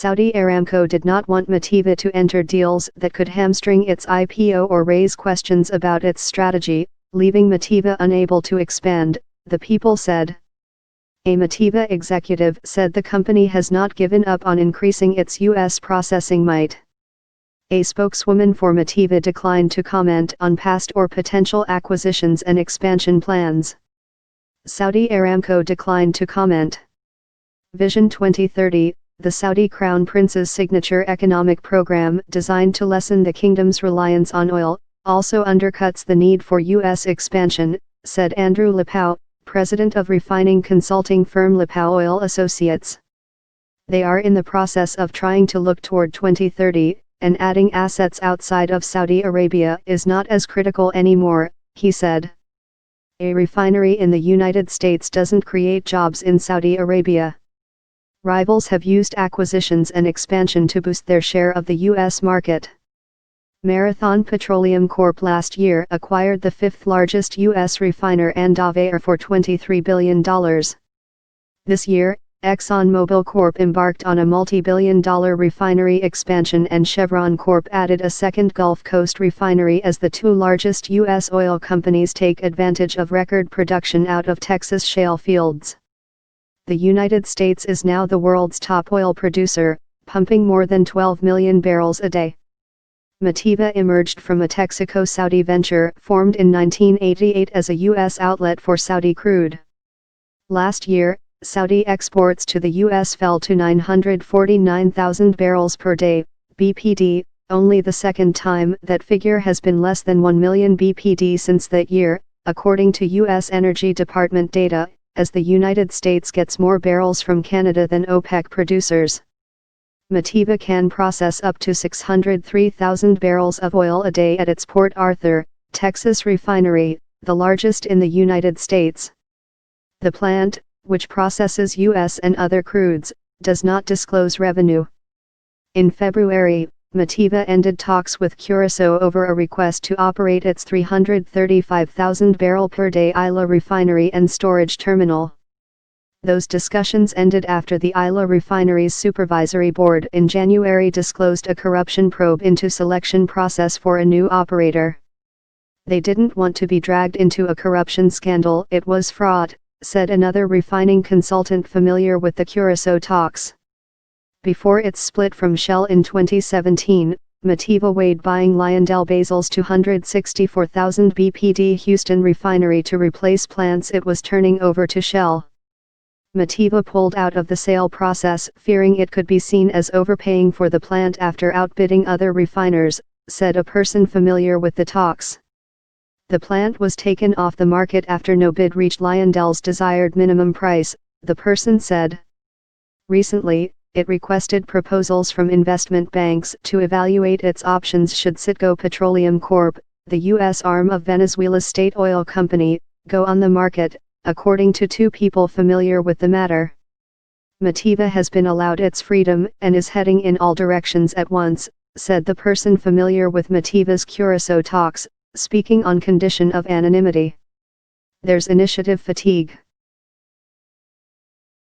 Saudi Aramco did not want Motiva to enter deals that could hamstring its IPO or raise questions about its strategy, leaving Motiva unable to expand, the People said. A Motiva executive said the company has not given up on increasing its U.S. processing might. A spokeswoman for Motiva declined to comment on past or potential acquisitions and expansion plans. Saudi Aramco declined to comment. Vision 2030, the Saudi Crown Prince's signature economic program designed to lessen the kingdom's reliance on oil, also undercuts the need for U.S. expansion, said Andrew Lipau, president of refining consulting firm Lipau Oil Associates. They are in the process of trying to look toward 2030, and adding assets outside of Saudi Arabia is not as critical anymore, he said. A refinery in the United States doesn't create jobs in Saudi Arabia. Rivals have used acquisitions and expansion to boost their share of the U.S. market. Marathon Petroleum Corp last year acquired the fifth largest U.S. refiner Andavair for $23 billion. This year, ExxonMobil Corp embarked on a multi-billion-dollar refinery expansion, and Chevron Corp added a second Gulf Coast refinery as the two largest U.S. oil companies take advantage of record production out of Texas shale fields. The United States is now the world's top oil producer, pumping more than 12 million barrels a day. Motiva emerged from a Texaco-Saudi venture formed in 1988 as a U.S. outlet for Saudi crude. Last year, Saudi exports to the U.S. fell to 949,000 barrels per day, BPD, only the second time that figure has been less than 1 million BPD since that year, according to U.S. Energy Department data, as the United States gets more barrels from Canada than OPEC producers. Motiva can process up to 603,000 barrels of oil a day at its Port Arthur, Texas refinery, the largest in the United States. The plant, which processes U.S. and other crudes, does not disclose revenue. In February, Motiva ended talks with Curaçao over a request to operate its 335,000 barrel per day Isla refinery and storage terminal. Those discussions ended after the Isla refinery's supervisory board in January disclosed a corruption probe into selection process for a new operator. They didn't want to be dragged into a corruption scandal. It was fraud, said another refining consultant familiar with the Curaçao talks. Before its split from Shell in 2017, Motiva weighed buying LyondellBasell's 264,000 BPD Houston refinery to replace plants it was turning over to Shell. Motiva pulled out of the sale process, fearing it could be seen as overpaying for the plant after outbidding other refiners, said a person familiar with the talks. The plant was taken off the market after no bid reached Lyondell's desired minimum price, the person said. Recently, it requested proposals from investment banks to evaluate its options should Citgo Petroleum Corp., the U.S. arm of Venezuela's state oil company, go on the market, according to two people familiar with the matter. Motiva has been allowed its freedom and is heading in all directions at once, said the person familiar with Motiva's Curaçao talks, speaking on condition of anonymity. There's initiative fatigue.